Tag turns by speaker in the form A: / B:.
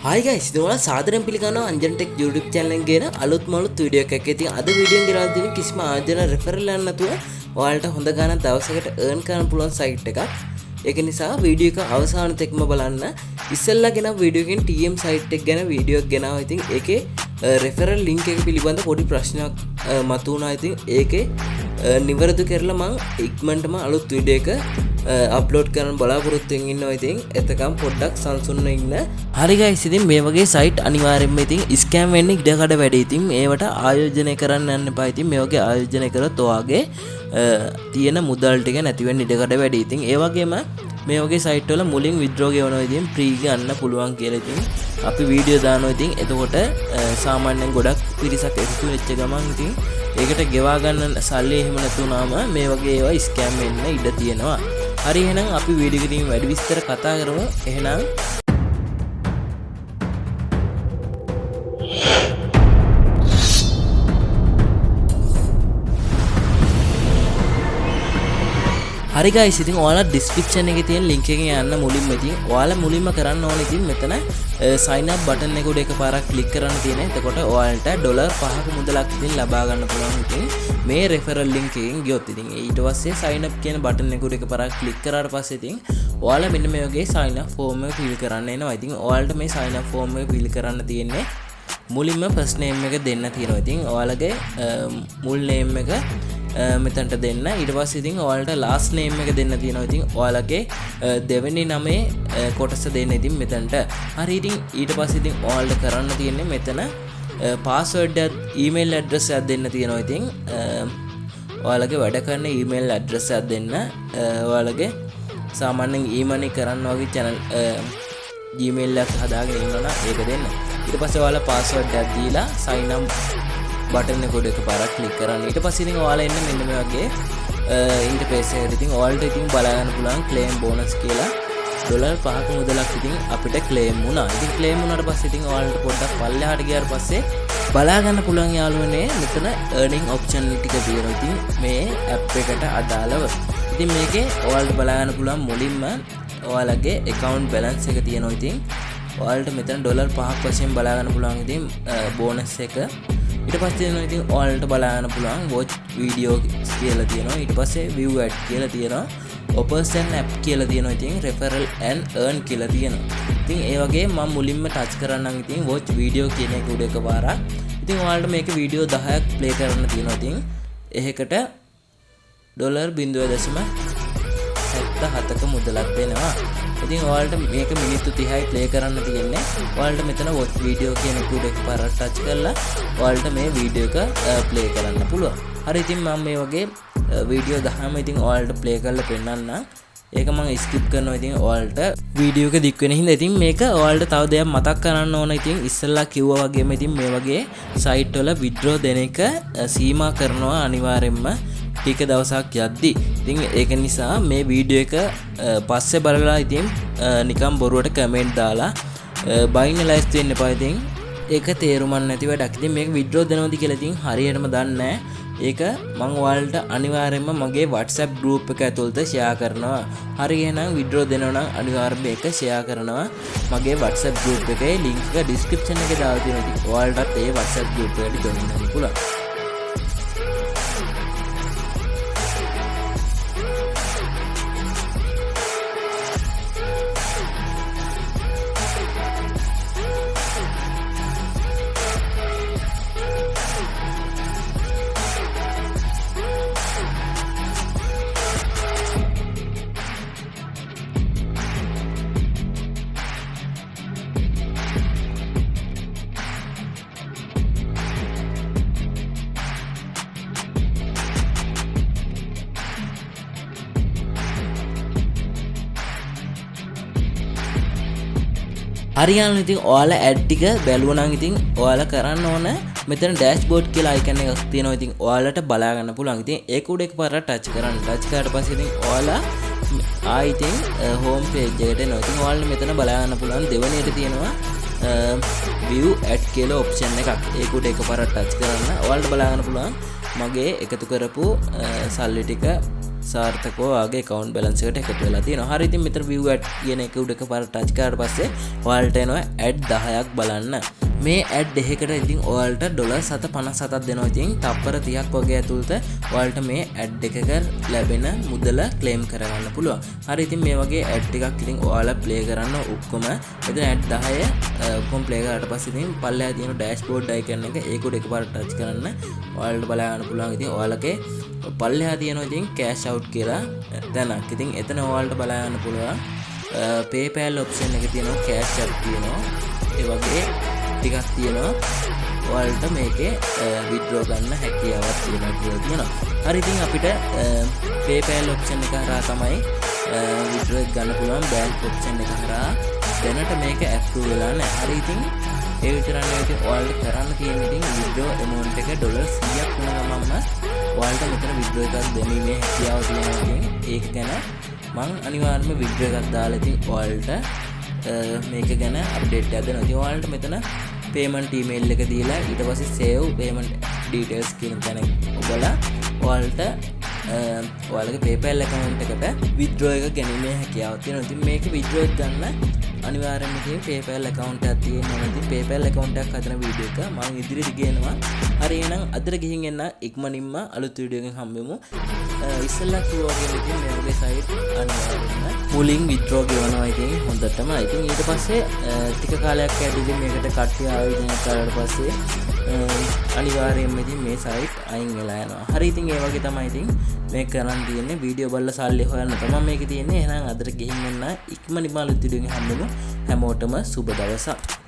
A: Hi guys, ඉතින් ඔයාලා සාදරයෙන් පිළිගන්නවා අංජන් ටෙක් YouTube channel එකෙන් ගෙන අලුත් මලුත් වීඩියෝ එකක්. ඉතින් අද වීඩියෝ එකෙන් ගෙනල්ලා දෙන්නේ කිසිම ආයතන රෙෆරල් එකක් නැතුව ඔයාලට හොඳ ගාණක් දවසකට earn කරන්න පුළුවන් site එකක්. ඒක නිසා වීඩියෝ එක අවසාන තෙක්ම බලන්න. ඉස්සෙල්ලා ගෙන වීඩියෝ එකෙන් TM site එක ගැන වීඩියෝ එකක් ගෙනාවා. ඉතින් ඒකේ referral link එක පිළිබඳ පොඩි ප්‍රශ්නයක් මතුවුණා. ඉතින් ඒකේ නිවැරදි කරලා මම ඉක්මනටම අලුත් වීඩියෝ එක අප්ලෝඩ් කරන්න බලාපොරොත්තු වෙමින් ඉන්නවා. ඉතින් එතකම් පොඩ්ඩක් සංසුන්ව ඉන්න. හරි guys, ඉතින් මේ වගේ site අනිවාර්යයෙන්ම ඉතින් scam වෙන්න ඉඩකඩ වැඩි. ඉතින් මේවට ආයෝජනය කරන්න යන්න එපා. ඉතින් මේ වගේ ආයෝජනය කරොත් ඔයාගේ තියෙන මුදල් ටික නැති වෙන්න ඉඩකඩ වැඩි. ඉතින් ඒ වගේම මේ වගේ site වල මුලින් withdraw ගෙවනවා. ඉතින් free ගන්න පුළුවන් කියලා ඉතින් අපි වීඩියෝ දානවා. ඉතින් එතකොට සාමාන්‍යයෙන් ගොඩක් පිරිසක් එකතු වෙච්ච ගමන් ඉතින් ඒකට ගෙවා ගන්න සල්ලි එහෙම නැතුණාම මේ වගේ ඒවා ස්කෑම් වෙන්න ඉඩ තියෙනවා. හරි, එහෙනම් අපි වීඩියෝ එකකින් වැඩි විස්තර කතා කරමු. එහෙනම් හරි guys, ඉතින් ඔයාලා description එකේ තියෙන link එකෙන් යන්න මුලින්ම ඉතින් ඔයාලා මුලින්ම කරන්න ඕනේ ඉතින් මෙතන sign up button එක උඩ එකපාරක් click කරන්න තියෙනවා. එතකොට ඔයාලට $5ක මුදලක් ඉතින් ලබා ගන්න පුළුවන්. ඉතින් මේ referral link එකෙන් ගියොත් ඉතින් ඊට පස්සේ sign up කියන button එක උඩ එකපාරක් click කරාට පස්සේ ඉතින් ඔයාලා මෙන්න මේ වගේ sign up form එක fill කරන්න එනවා. ඉතින් ඔයාලට මේ sign up form එක fill කරන්න තියෙන්නේ මුලින්ම first name එක දෙන්න තියෙනවා. ඉතින් ඔයාලගේ මුල් name එක මෙතනට දෙන්න. ඊට පස්සේ ඉතින් ඔයාලට last name එක දෙන්න තියෙනවා. ඉතින් ඔයාලගේ දෙවෙනි නමේ කොටස දෙන්න ඉතින් මෙතනට. හරි, ඉතින් ඊට පස්සේ ඉතින් ඔයාලට කරන්න තියෙන්නේ මෙතන password එක email address එකක් දෙන්න තියෙනවා. ඉතින් ඔයාලගේ වැඩ කරන email address එකක් දෙන්න. ඔයාලගේ සාමාන්‍යයෙන් e-money කරන්න වගේ channel Gmail එකක් හදාගෙන ඉන්නවා නම් ඒක දෙන්න. ඊට පස්සේ ඔයාලා password එකක් දීලා sign up button එක උඩ එකපාරක් click කරන්න. ඊට පස්සේ ඉතින් ඔයාලා එන්න මෙන්න මේ වගේ interface එකකට. ඉතින් ඔයාලට ඉතින් බලා ගන්න පුළුවන් claim bonus කියලා $5ක මුදලක් ඉතින් අපිට claim වුණා. ඉතින් claim වුණාට පස්සේ ඉතින් ඔයාලට පොඩ්ඩක් පල්ලෙහාට ගියාට පස්සේ බලා ගන්න පුළුවන් යාළුවනේ මෙතන earning option ටික තියෙනවා. ඉතින් මේ app එකට අදාළව. ඉතින් මේකේ ඔයාලට බලා ගන්න පුළුවන් මුලින්ම ඔයාලගේ account balance එක තියෙනවා. ඉතින් ඔයාලට මෙතන $5ක් වශයෙන් බලා ගන්න පුළුවන් ඉතින් bonus එක. ඊට පස්සේ තියෙනවා ඉතින් ඔයාලට බලා ගන්න පුළුවන් watch video කියලා තියෙනවා. ඊට පස්සේ view ad කියලා තියෙනවා. offers and app කියලා තියෙනවා. ඉතින් referral and earn කියලා තියෙනවා. ඉතින් ඒ වගේ මම මුලින්ම touch කරන්නම් ඉතින් watch video කියන එක උඩ එකපාරක්. ඉතින් ඔයාලට මේක වීඩියෝ 10ක් play කරන්න තියෙනවා. ඉතින් එහෙකට $0.77ක මුදලක් දෙනවා. ඉතින් ඔයාලට මේක මිනිත්තු 30යි play කරන්න තියෙන්නේ. ඔයාලට මෙතන watch video කියන එක උඩ එකපාරක් touch කරලා ඔයාලට මේ වීඩියෝ එක play කරන්න පුළුවන්. හරි, ඉතින් මම මේ වගේ වීඩියෝ 10ම ඉතින් ඔයාලට play කරලා පෙන්නන්නම්. ඒක මම skip කරනවා. ඉතින් ඔයාලට වීඩියෝ එක දික් වෙන හින්දා ඉතින් මේක ඔයාලට තව දෙයක් මතක් කරන්න ඕන. ඉතින් ඉස්සෙල්ලා කිව්වා වගේම ඉතින් මේ වගේ site වල withdraw දෙන එක සීමා කරනවා අනිවාර්යෙන්ම ටික දවසක් යද්දි. ඉතින් ඒක නිසා මේ වීඩියෝ එක පස්සේ බලලා ඉතින් නිකන් බොරුවට කමෙන්ට් දාලා බයින්න ලයිස්ට් වෙන්න එපා. ඉතින් ඒක තේරුමක් නැති වැඩක්. ඉතින් මේක withdraw දෙනවද කියලා ඉතින් හරියටම දන්නේ නැහැ. ඒක මම ඔයාලට අනිවාර්යයෙන්ම මගේ WhatsApp group එක ඇතුළත share කරනවා. හරි, එහෙනම් withdraw දෙනවා නම් අනිවාර්යයෙන්ම ඒක share කරනවා. මගේ WhatsApp group එකේ link එක description එකේ දාලා තියෙනවා. ඉතින් ඔයාලටත් ඒ WhatsApp group එකට join වෙන්න පුළුවන්. හරියන්නේ ඉතින් ඔයාලා ඇඩ් ටික බැලුවා නම් ඉතින් ඔයාලා කරන්න ඕන මෙතන dashboard කියලා icon එකක් තියෙනවා. ඉතින් ඔයාලට බලා ගන්න පුළුවන්. ඉතින් ඒක උඩ එකපාරට touch කරන්න. touch කරාට පස්සේ ඉතින් ඔයාලා ඉතින් home page එකට එනවා. ඉතින් ඔයාලට මෙතන බලා ගන්න පුළුවන් දෙවෙනියට තියෙනවා view ad කියලා option එකක්. ඒක උඩ එකපාරට touch කරන්න. ඔයාලට බලා ගන්න පුළුවන් මගේ එකතු කරපු සල්ලි ටික සාර්ථකව ඔයාගේ account balance එකට එකතු වෙලා තියෙනවා. හරි ඉතින් මෙතන view ad කියන එක උඩ එකපාරට touch කරාට පස්සේ ඔයාලට එනවා ad 10ක් බලන්න. මේ ad එකකට ඉතින් ඔයාලට $7.57ක් දෙනවා. ඉතින් තප්පර 30ක් වගේ ඇතුළත ඔයාලට මේ ad එකක ලැබෙන මුදල claim කරගන්න පුළුවන්. හරි ඉතින් මේ වගේ ad ටිකක් ඉතින් ඔයාලා play කරන්න ඔක්කොම මෙතන ad 10 ඔක්කොම play කරාට පස්සේ ඉතින් පල්ලෙහා තියෙන dashboard icon එක ඒක උඩ එකපාරට touch කරන්න ඔයාලට බලා ගන්න පුළුවන්. ඉතින් ඔයාලගේ පල්ලෙහා තියෙනවා ඉතින් cash out කියලා දැනක්. ඉතින් එතන ඔයාලට බලා ගන්න පුළුවන් PayPal option එක තියෙනවා, cash out තියෙනවා. ඒ වගේ ටිකක් තියෙනවා. ඔයාලට මේකේ withdraw ගන්න හැකියාවක් තියෙනවා කියලා තියෙනවා. හරි ඉතින් අපිට PayPal option එක හරහා තමයි withdraw ගන්න පුළුවන්. bank option එක හරහා දැනට මේක approve වෙලා නැහැ. හරි ඉතින් ඒ විතරක් නෙවෙයි ඔයාලට කරන්න තියෙන ඉතින් withdraw amount එක $100ක් වුණ ගමන්ම ඔයාලට මෙතන withdraw එකක් දෙමීමේ හැකියාව තියෙනවා. ඉතින් ඒක ගැන මම අනිවාර්යයෙන්ම withdraw එකක් දාලා ඉතින් ඔයාලට මේක ගැන අප්ඩේට් එකක් දෙනවා. ඉතින් ඔයාලට මෙතන payment email එක දීලා ඊට පස්සේ save payment details කියන තැන ඔබලා ඔයාලට ඔයාලගේ PayPal account එකට withdraw එක ගැනීමේ හැකියාවක් තියෙනවා. ඉතින් මේක withdraw එක ගන්න අනිවාර්යයෙන්ම ඉතින් PayPal account එකක් තියෙනවා. ඉතින් PayPal account එකක් හදන වීඩියෝ එක මම ඉදිරියට ගේනවා. හරි එහෙනම් අදට ගිහින් එන්න ඉක්මනින්ම අලුත් වීඩියෝ එකකින් හම්බෙමු. ඉස්සෙල්ලා කිව්වා වගේ ඉතින් මේ වගේ site අනිවාර්යයෙන්ම මුලින් withdraw ගෙවනවා ඉතින් හොඳටම. ඉතින් ඊට පස්සේ ටික කාලයක් ඇද්දී මේකට කට්ටිය ආවේදනය කරලා පස්සේ අනිවාර්යයෙන්ම ඉතින් මේ site අයින් වෙලා යනවා. හරි ඉතින් ඒ වගේ තමයි ඉතින් මේක කරන් තියෙන්නේ. වීඩියෝ බලලා සල්ලි හොයන්න තමයි මේක තියෙන්නේ. එහෙනම් අදට ගිහින් එන්න ඉක්මනින්ම අලුත් වීඩියෝ එකකින් හම්බෙමු. හැමෝටම සුබ දවසක්.